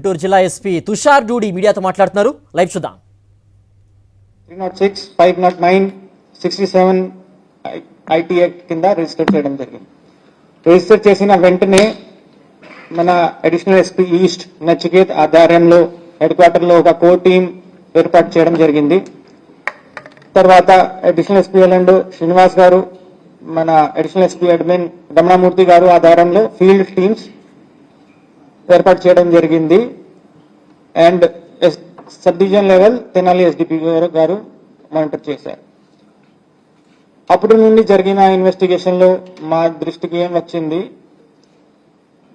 గుంటూరు జిల్లా ఎస్పీ తుషార్ డూడి మీడియాతో మాట్లాడుతున్నారు. లైవ్ చూద్దాం. 306, 509, 67 ఐటీ యాక్ట్ కింద రిజిస్టర్ చేయడం జరిగింది. రిజిస్టర్ చేసిన వెంటనే మన అడిషనల్ ఎస్పీ ఈస్ట్ నచికేత్ ఆధ్వర్యంలో హెడ్ క్వార్టర్ లో ఒక కోర్ టీం ఏర్పాటు చేయడం జరిగింది. తర్వాత అడిషనల్ ఎస్పీ ఎల్ఎండ్ శ్రీనివాస్ గారు, మన అడిషనల్ ఎస్పీ అడ్మిన్ రమణమూర్తి గారు ఆధ్వర్యంలో ఫీల్డ్ టీమ్స్ ఏర్పాటు చేయడం జరిగింది. And sub division level Tenali SDP గారు మానిటర్ చేశారు. అప్పటి నుండి జరిగిన ఇన్వెస్టిగేషన్ లో మా దృష్టికి ఏం వచ్చింది,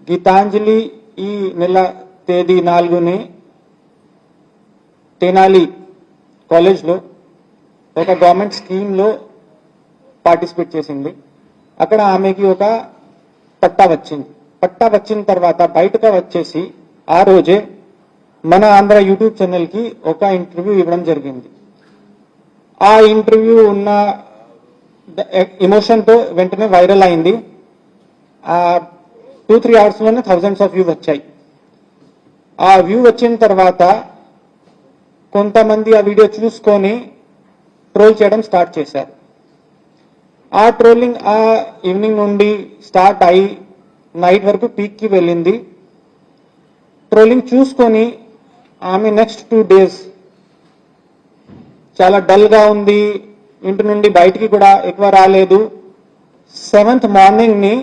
గీతాంజలి ఈ నెల తేదీ 4ని తెనాలి కాలేజ్ లో ఒక గవర్నమెంట్ స్కీమ్ లో పార్టిసిపేట్ చేసింది. అక్కడ ఆమెకి ఒక పట్టా వచ్చింది. పట్టా వచ్చిన తర్వాత బయటకు వచ్చేసి ఆ రోజే మన ఆంధ్ర యూట్యూబ్ ఛానల్ కి ఒక ఇంటర్వ్యూ ఇవ్వడం జరిగింది. ఆ ఇంటర్వ్యూ ఉన్న ఎమోషన్ తో వెంటనే వైరల్ అయింది. 2-3 అవర్స్ లోనే థౌజండ్స్ ఆఫ్ వ్యూ వచ్చాయి. ఆ వ్యూ వచ్చిన తర్వాత కొంతమంది ఆ వీడియో చూసుకొని ట్రోల్ చేయడం స్టార్ట్ చేశారు. ఆ ట్రోలింగ్ ఆ ఈవినింగ్ నుండి స్టార్ట్ అయి నైట్ వరకు పీక్ కి వెళ్ళింది. ట్రోలింగ్ చూసుకొని ఆమె నెక్స్ట్ 2 days చాలా డల్ గా ఉంది, ఇంటి నుండి బయటికి కూడా ఎక్కువ రాలేదు. 7th మార్నింగ్ ని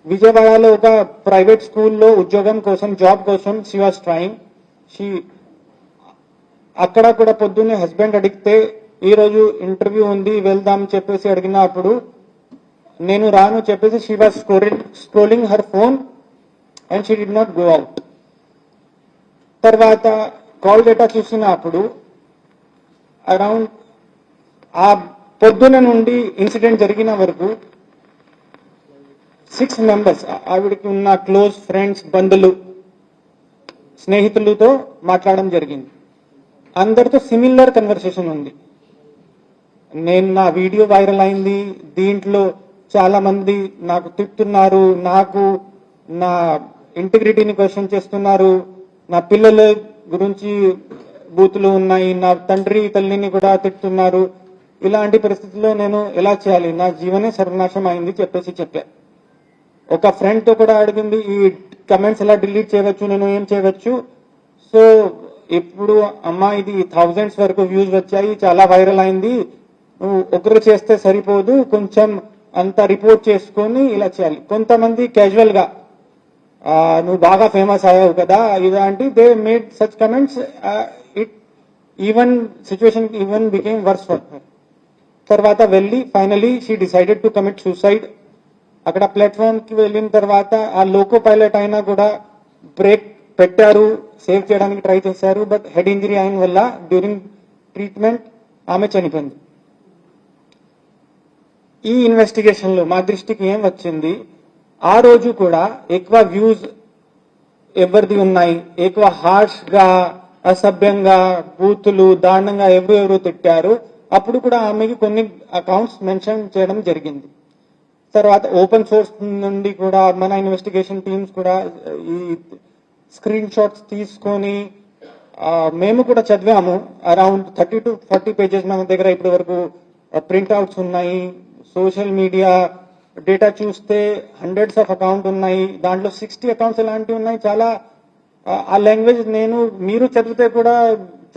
విజయవాడలో ఒక ప్రైవేట్ స్కూల్లో ఉద్యోగం కోసం, జాబ్ కోసం షీ వాస్ ట్రైయింగ్. అక్కడ కూడా పొద్దున్నే హస్బెండ్ అడిగితే ఈ రోజు ఇంటర్వ్యూ ఉంది వెళ్దాం చెప్పేసి అడిగినప్పుడు నేను రాను చెప్పేసి she was scrolling her phone and she did not go out. తర్వాత కాల్ డేటా చూసినప్పుడు అరౌండ్ ఆ పొద్దున నుండి ఇన్సిడెంట్ జరిగిన వరకు 6 members ఆవిడకి ఉన్న క్లోజ్ ఫ్రెండ్స్, బంధువులు, స్నేహితులతో మాట్లాడడం జరిగింది. అందరితో సిమిలర్ కన్వర్సేషన్ ఉంది. నేను నా వీడియో వైరల్ అయింది, దీంట్లో చాలా మంది నాకు తిట్టున్నారు, నాకు నా ఇంటిగ్రిటీని క్వశ్చన్ చేస్తున్నారు, నా పిల్లల గురించి బూతులు ఉన్నాయి, నా తండ్రి తల్లిని కూడా తిట్టున్నారు. ఇలాంటి పరిస్థితుల్లో నేను ఎలా చేయాలి, నా జీవనే సర్వనాశం అయింది చెప్పేసి చెప్పా. ఒక ఫ్రెండ్ తో కూడా అడిగింది ఈ కమెంట్స్ ఎలా డిలీట్ చేయవచ్చు, నేను ఏం చేయవచ్చు. సో ఇప్పుడు అమ్మా ఇది థౌజండ్స్ వరకు వ్యూస్ వచ్చాయి, చాలా వైరల్ అయింది, నువ్వు ఒకరు చేస్తే సరిపోదు, కొంచెం అంతా రిపోర్ట్ చేసుకొని ఇలా చేయాలి. కొంతమంది క్యాజువల్ గా నువ్వు బాగా ఫేమస్ అయ్యావు కదా ఇలాంటి they made such comments. It even situation even became worse for her. తర్వాత వెళ్ళి finally she decided to commit suicide. అక్కడ ప్లాట్ఫామ్ కి వెళ్ళిన తర్వాత ఆ లోకో పైలట్ అయినా కూడా బ్రేక్ పెట్టారు, సేవ్ చేయడానికి ట్రై చేశారు. బట్ హెడ్ ఇంజరీ అయిన వల్ల డ్యూరింగ్ ట్రీట్మెంట్ ఆమె చనిపోయింది. ఈ ఇన్వెస్టిగేషన్ లో మా దృష్టికి ఏం వచ్చింది, ఆ రోజు కూడా ఎక్కువ వ్యూస్ ఎవరిది ఉన్నాయి, ఎక్కువ హార్ష్ గా, అసభ్యంగా, బూతులు, దారుణంగా ఎవరు తిట్టారు. అప్పుడు కూడా ఆమెకి కొన్ని అకౌంట్స్ మెన్షన్ చేయడం జరిగింది. తర్వాత ఓపెన్ సోర్స్ నుండి కూడా మన ఇన్వెస్టిగేషన్ టీమ్స్ కూడా ఈ స్క్రీన్ షాట్స్ తీసుకొని మేము కూడా చదివాము. అరౌండ్ 30 to 40 pages మన దగ్గర ఇప్పటి వరకు ప్రింట్అవుట్స్ ఉన్నాయి. సోషల్ మీడియా డేటా చూస్తే హండ్రెడ్స్ ఆఫ్ అకౌంట్ ఉన్నాయి, దాంట్లో 60 అకౌంట్స్ ఎలాంటివి ఉన్నాయి. చాలా ఆ లాంగ్వేజ్ మీరు చదివితే కూడా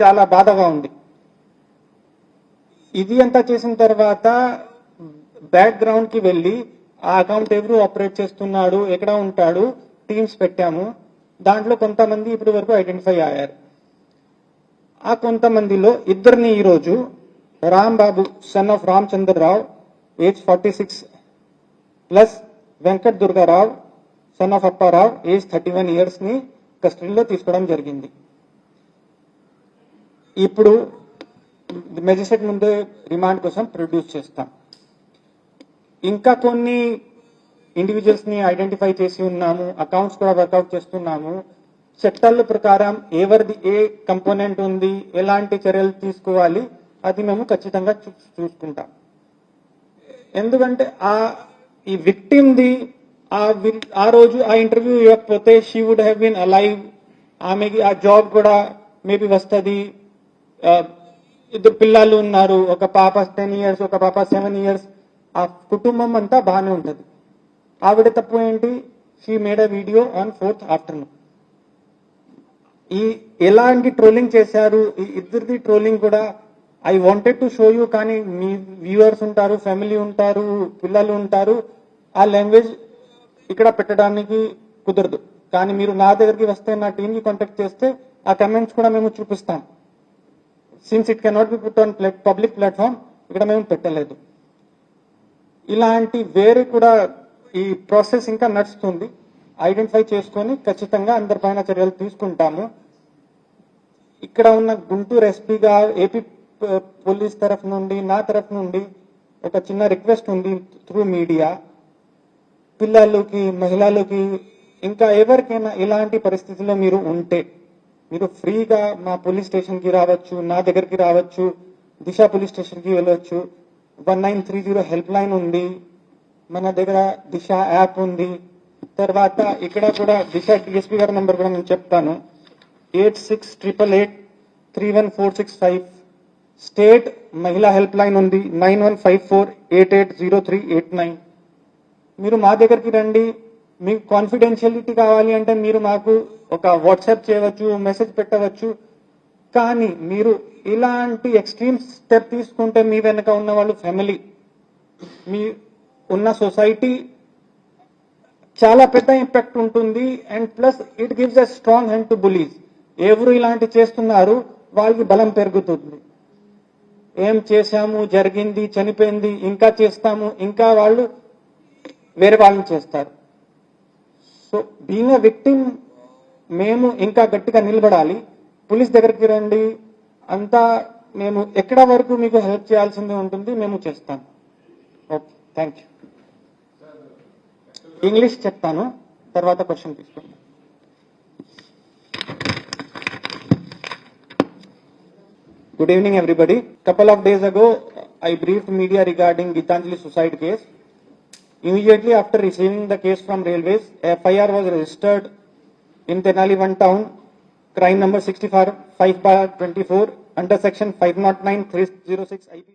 చాలా బాధగా ఉంది. ఇది అంతా చేసిన తర్వాత బ్యాక్గ్రౌండ్ కి వెళ్ళి ఆ అకౌంట్ ఎవరు ఆపరేట్ చేస్తున్నాడు, ఎక్కడ ఉంటాడు, టీమ్స్ పెట్టాము. దాంట్లో కొంతమంది ఇప్పటి వరకు ఐడెంటిఫై అయ్యారు. ఆ కొంతమందిలో ఇద్దరిని ఈరోజు Rambabu son of Ramachandrarao age 46 plus Venkat Durgarao son of Apparao age 31 years ని కస్టడీలో తీసుకోవడం జరిగింది. ఇప్పుడు మెజిస్ట్రేట్ ముందే రిమాండ్ కోసం ప్రొడ్యూస్ చేస్తాం. ఇంకా కొన్ని ఇండివిజువల్స్ ని ఐడెంటిఫై చేసి ఉన్నాము, అకౌంట్స్ కూడా వర్కౌట్ చేస్తున్నాము. చట్టాల ప్రకారం ఎవరిది ఏ కంపోనెంట్ ఉంది, ఎలాంటి చర్యలు తీసుకోవాలి అది మేము ఖచ్చితంగా చూసుకుంటాం. ఎందుకంటే ఈ విక్టిమ్ ది ఆ రోజు ఆ ఇంటర్వ్యూ ఇవ్వకపోతే she would have been alive ఆమెకి ఆ జాబ్ కూడా మేబీ వస్తుంది. ఇద్దరు పిల్లలు ఉన్నారు, ఒక పాప 10 years, ఒక పాప 7 years. ఆ కుటుంబం అంతా బాగానే ఉంటుంది. ఆవిడ తప్పు ఏంటి? She made a video on 4th afternoon. ఈ ఎలాంటి ట్రోలింగ్ చేశారు ఈ ఇద్దరిది ట్రోలింగ్ కూడా I wanted to show you, కానీ మీ వ్యూవర్స్ ఉంటారు, ఫ్యామిలీ ఉంటారు, పిల్లలు ఉంటారు, ఆ లాంగ్వేజ్ ఇక్కడ పెట్టడానికి కుదరదు. కానీ మీరు నా దగ్గరికి వస్తే, నా టీంని కాంటాక్ట్ చేస్తే ఆ కమెంట్స్ కూడా మేము చూపిస్తాం. Since it cannot be put on public platform, ఇక్కడ మేము పెట్టలేదు. ఇలాంటి వేరే కూడా ఈ ప్రాసెస్ ఇంకా నడుస్తుంది. ఐడెంటిఫై చేసుకొని ఖచ్చితంగా అందరిపైన చర్యలు తీసుకుంటాము. ఇక్కడ ఉన్న గుంటూరు ఎస్పీగా ఏపీ పోలీస్ తరఫు నుండి, నా తరఫు నుండి ఒక చిన్న రిక్వెస్ట్ ఉంది త్రూ మీడియా. పిల్లలకి, మహిళలకి, ఇంకా ఎవరికైనా ఇలాంటి పరిస్థితుల్లో మీరు ఉంటే మీరు ఫ్రీగా మా పోలీస్ స్టేషన్కి రావచ్చు, నా దగ్గరికి రావచ్చు, దిశ పోలీస్ స్టేషన్కి వెళ్ళవచ్చు. 1930 హెల్ప్ లైన్ ఉంది, మన దగ్గర దిశ యాప్ ఉంది. తర్వాత ఇక్కడ కూడా దిశ డిఎస్పీ గారి నెంబర్ కూడా నేను చెప్తాను, 8688831465. స్టేట్ మహిళా హెల్ప్ లైన్ ఉంది, 9154880389. మీరు మా దగ్గరికి రండి. మీకు కాన్ఫిడెన్షియలిటీ కావాలి అంటే మీరు మాకు ఒక వాట్సాప్ చేయవచ్చు, మెసేజ్ పెట్టవచ్చు. కానీ మీరు ఇలాంటి ఎక్స్ట్రీమ్ స్టెప్ తీసుకుంటే మీ వెనక ఉన్న వాళ్ళు ఫ్యామిలీ, మీ ఉన్న సొసైటీ చాలా పెద్ద ఇంపాక్ట్ ఉంటుంది. And plus it gives a strong hand to bullies. ఎవరు ఇలాంటి చేస్తున్నారు వాళ్ళకి బలం పెరుగుతుంది. ఏం చేశాము, జరిగింది, చనిపోయింది, ఇంకా చేస్తాము, ఇంకా వాళ్ళు వేరే వాళ్ళని చేస్తారు. సో బీయింగ్ ఎ విక్టిమ్ మేము ఇంకా గట్టిగా నిలబడాలి. పోలీస్ దగ్గరికి రండి, అంతా మేము ఎక్కడ వరకు మీకు హెల్ప్ చేయాల్సింది ఉంటుంది మేము చేస్తాం. Okay, thank you. ఇంగ్లీష్ చెప్తాను, తర్వాత క్వశ్చన్ తీసుకుంటాను. Good evening, everybody. Couple of days ago, I briefed media regarding Gitanjali suicide case. Immediately after receiving the case from Railways, FIR was registered in Tenali One Town, crime number 65/24 under section 509/306 IP.